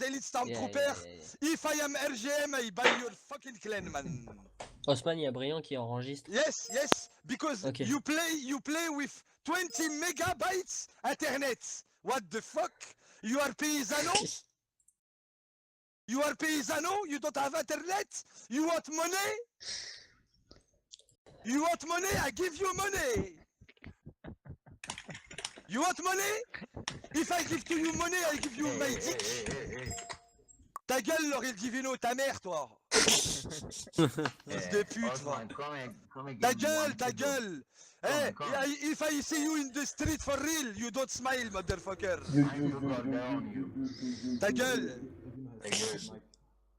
Elite Stormtrooper. If I am RGM, I buy your fucking clan, man. Osman, il y a Briand qui enregistre. Yes, because Okay. you play with 20 megabytes internet. What the fuck? You are paysano? You are paysano? You don't have internet? You want money? You want money? I give you money. You want money? If I give to you money, I give you my dick. Ta gueule, Laurel Divino, ta mère, toi. Fils de pute, va. Ta gueule. Hey, if I see you in the street for real, you don't smile, motherfucker. Ta gueule.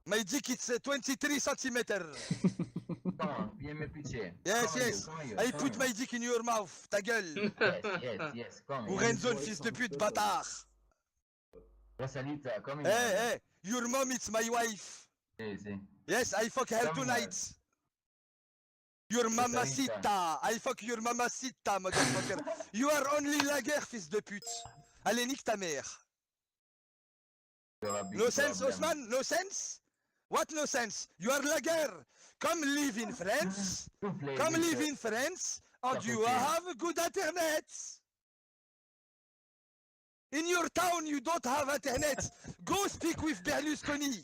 My dick, it's 23 centimeter. Yes. I put my dick in your mouth. Ta gueule. Yes. Come. Ou Renzo, fils de pute, bâtard. Hey, your mom, it's my wife. Yes, I fuck her tonight. Your mamacita. I fuck your mamacita, motherfucker. You are only laguer, fils de pute. Allez, nique ta mère. No sense, Osman? No sense? What no sense? You are laguer. Come live in France. Come live in France. And you have good internet. In your town, you don't have internet. Go speak with Berlusconi.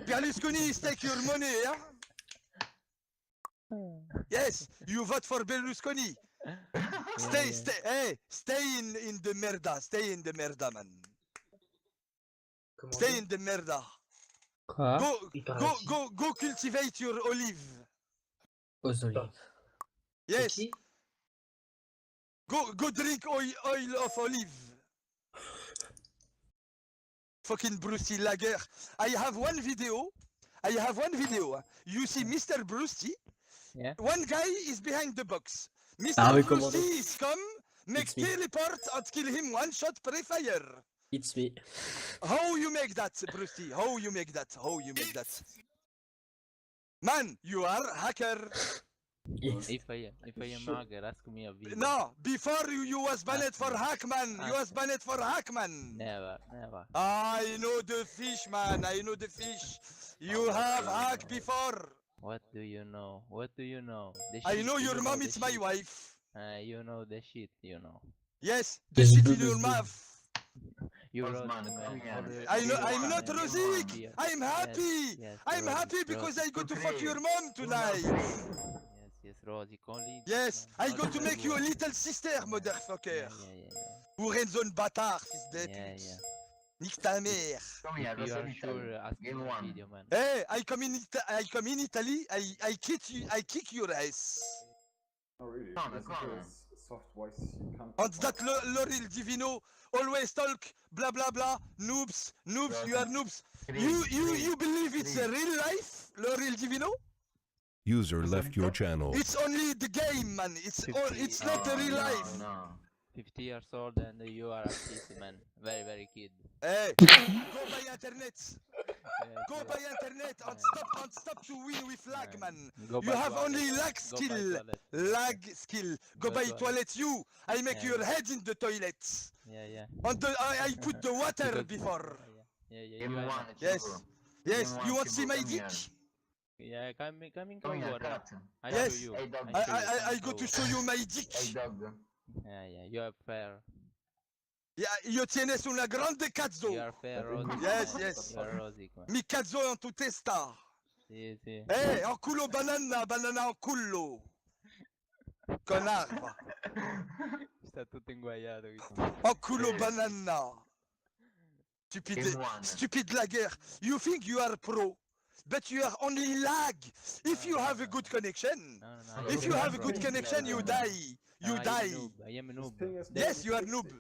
Berlusconi is take your money, yeah? Yes, you vote for Berlusconi. Stay in the merda. Stay in the merda, man. Stay in the merda. Quoi? Go cultivate your olive. Aux olives. Yes. Go drink oil of olive. Fucking Brucey Lager. I have one video. You see Mr. Brucey. Yeah. One guy is behind the box. Mr. Brucey is come, make teleport and kill him one shot pre-fire. It's me. How you make that, Brucey? How you make that? Man, you are hacker. Yes. If I am hacker, ask me a video. No, before you was banned for hackman. You was banned for hackman. Never. I know the fish, man. I know the fish. You have hack before. What do you know? The I shit, know you your mom. the It's my shit. wife. You know the shit, you know. Yes, the shit in your mouth. You Osman, wrote, come man. here. Already- I know. already I'm not done, Rosic. yeah. I'm happy. Yes, I'm Rosic, happy because I go to fuck Okay. your mom tonight. Yes, Rosic, only. Yes, man, I go only to make you a good. little sister, motherfucker. Yeah. Ou Renzone bâtard, fils de Yeah. pute. Nique ta mère. Come here, If you are Rosalita. sure, ask me Game a one. video, man. Hey, I come in Italy. I kick your ass. Oh really? Come on, Listen come to on. his soft voice. You can't. And that Loril Divino always talk blah blah blah. Noobs, you are noobs. You believe it's a real life, Loril Divino? User left your channel. It's only the game, man. It's not a real life. No. 50 years old and you are a kid, man. Very kid. Hey, go by internet. Yes, Go yes. by internet and stop to win with lag, man. Go You by have toilet. only lag Go by skill. toilet. Lag skill. Go Go by toilet. toilet. I make Yeah, your yeah. head in the toilet. Yeah. And I put the water Because- before. Yeah. Game You are- one. Yes. Chibu. Yes, Game you one, want to see Chibu, my come dick? here. Yeah, coming Come here, over. cat. I Yes. show you. Hey, dog. I show you, I come go to over. show you my dick. Hey, dog. Yeah, you are fair. Io tienes una grande cazzo. You are fair, Rosic. Yes. You are Rosic, man. Mi cazzo en tu testa. Sì. En culo banana en culo. Connard, va. Sta tutto inguaiato. En culo banana. Game one. Stupid lagger. You think you are pro, but you are only lag. If you have a good connection, No. if you have a good connection, you die. You die. I am a noob. Yes, you are noob.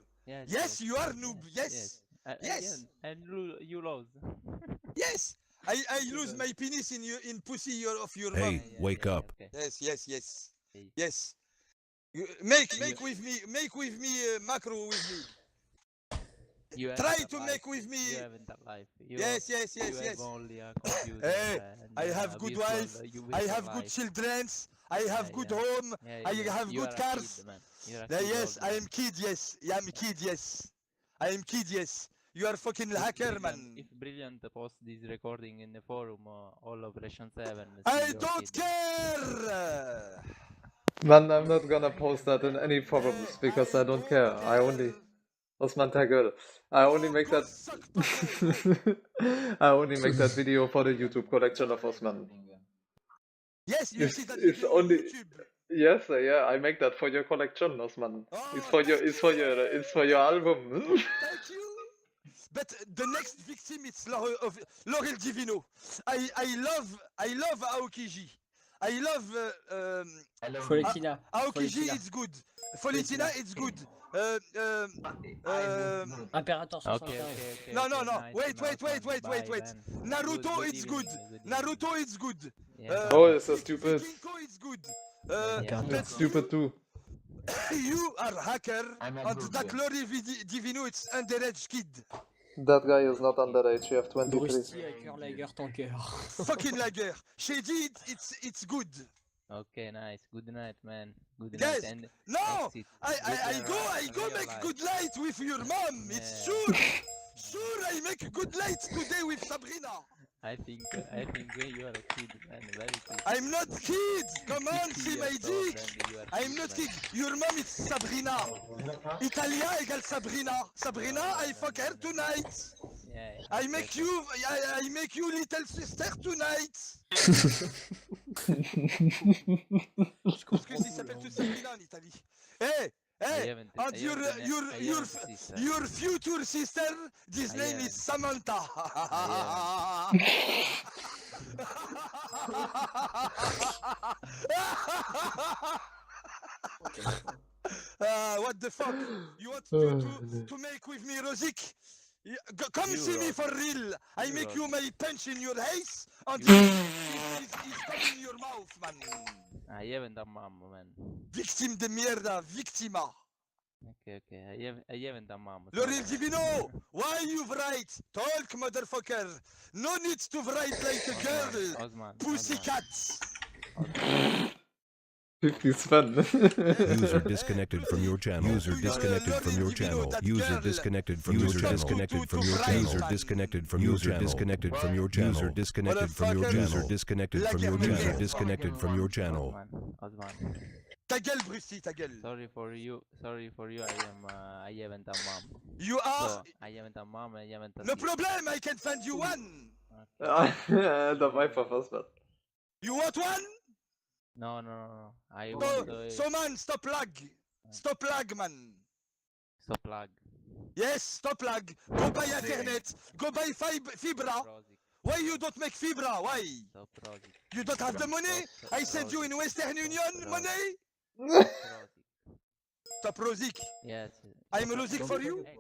Yes, you are noob. Yes. Yes. And you lost. Yes. I lose my penis in pussy of your Hey, mom. wake up. Okay. Yes. Hey. Yes. Make with me macro with me. You Try haven't to a make life. with me. You haven't a life. Yes. You have only a computer. Hey, and, I have good visual, wife, you I visual have good life. children. I have Yeah, good yeah. home. Yeah, I yeah. have You good are a cars. kid, man. You're a kid Yes, all I the am kid. Yes, I am kid. Yes, I am kid, yes. You are fucking hacker, man. If Brilliant post this recording in the forum, all Operation 7. I see your don't kid. care! Man, I'm not gonna post that in any forums because I don't care. I only... Osman Tagel. I only make that... I only make that video for the YouTube collection of Osman. Yes, you It's- see that it's video on only- YouTube. Yes, yeah, I make that for your collection, Osman. Oh, It's for your, thank it's for you. your, it's for your album. Thank you. But the next victim is Laurel Divino. I love Aokiji. I love I love Foletina. Aokiji. Foletina. It's good. Foletina, it's good. Imperator 75. Okay. No, no, okay, no. nice, Wait. Bye, Wait. man. Naruto, Good it's evening, good. evening. Naruto, it's good. Yeah. Oh, it's so stupid. Kinko is good. Yeah. But Stupid too. you are hacker, I'm a and good that guy. Lori Divino, it's underage kid. That guy is not underage, you have 23. Brusti avec cœur lager ton cœur. Fucking lager. Shady, it's good. Okay, nice. Good night, man. Good Yes. night. And No, exit. I go Real make life. good light with your mom. It's Yeah. sure I make good light today with Sabrina. I think you are a kid, man. Very kid. I'm not kid. Come on, 50 see my years old dick. and you are I'm not man. kid. Your mom is Sabrina. Italia égale Sabrina. Sabrina, I fuck her tonight. Yeah. I make you little sister tonight. Je pense que s'il s'appelle tout Sabrina en Italie. Hey, I and haven't your future sister, this I name haven't. is Samantha. What the fuck? You want to make with me, Rosic? Come You, see me Rosic. for real. I You, make you Rosic. my punch in your face and You. it's coming in your mouth, man. I haven't a mom, man. Victime de mierda, victima. Okay. I haven't a mom. Laurel Divino, why you write? Talk, motherfucker. No need to write like a girl. Osman. Pussycat. 50 Sven. User disconnected from your channel. User disconnected from your channel. User disconnected from your channel. Disconnected from your channel. User disconnected from your channel. Disconnected from your channel. User disconnected from your channel. User disconnected from your channel. User disconnected from your channel. Osman. Ta gueule, Brucey, ta gueule. Sorry for you. I haven't a mom. You are. So, I haven't a mom. I haven't a No sister. problem, I can find you one. Okay. Der Viper fast was. You want one? No. I want So man, stop lag. Stop lag, man. stop lag. Yes, stop lag. Go buy internet. Go buy fibra. Rosic. Why you don't make fibra? Why? Stop Rosic. You don't have the money? Stop, I send you in Western Union money? Rosic. Stop Rosic. Yes. I'm Rosic for you? Hey,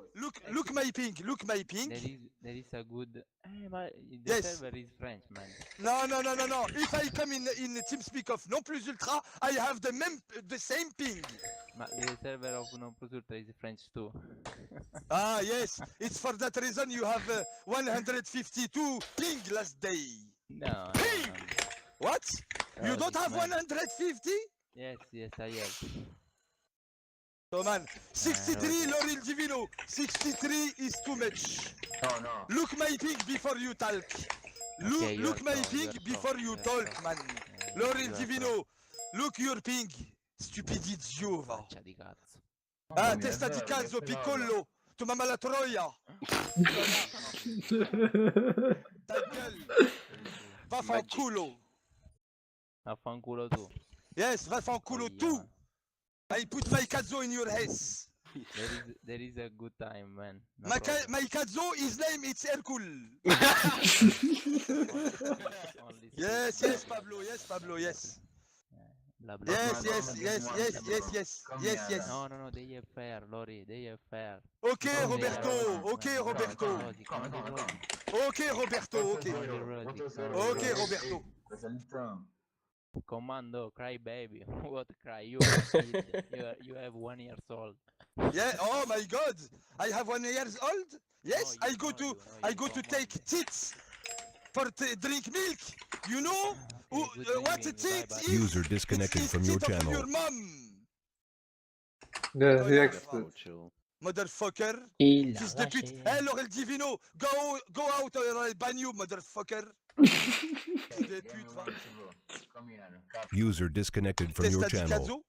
Look my ping. Look my ping. there is a good. But the Yes. server is French, man. No. If I come in TeamSpeak of Non Plus Ultra, I have the same ping. But the server of Non Plus Ultra is French too. Ah, yes. It's for that reason you have 152 ping last day. No. Ping! What? You don't Rosic, have man. 150? Yes, I have. So man, 63 Laurel Divino. 63 is too much. No. Look my ping before you talk. Look, Okay, you look are my strong, you ping are before strong, you you are talk, strong. man. Yeah, Laurel you are Divino, look your ping. Stupid idiot, va. Faccia di cazzo. Ah, testa di cazzo, piccolo. Tu mamma la troia. Ta gueule. Va fanculo. Affanculo tu. Yes, va fanculo Oh, tu. I put my cazzo in your ass. There is a good time, man. No My problem. cazzo, his name is Hercule. Only Yes, Pablo, yes. Blah, blah, Yes, blah, yes, blah, yes, blah, yes, blah. yes, yes, yes. No, they are fair, Lori. They are fair. Okay, No, Roberto. they are- Okay, no, Roberto. Rosic, Come only on. Rosic. Okay, Roberto. Okay. Okay, Roberto. Commando, cry baby. What cry? You are a kid. You have 1 year old. Yeah. Oh my God. I have 1 year old. Yes. No, I go to you take tits for drink milk. You know Okay, good what evening, tits bye-bye. is? User disconnected It's from your tit of channel. your mom. Yeah, Oh, he yeah. exited. Chill. motherfucker. Il Fils l'a de pute. lâché. Eh, Laurel Divino, go out, I ban you, motherfucker. Fils de pute, va. User disconnected from your Testa di channel. cazzo.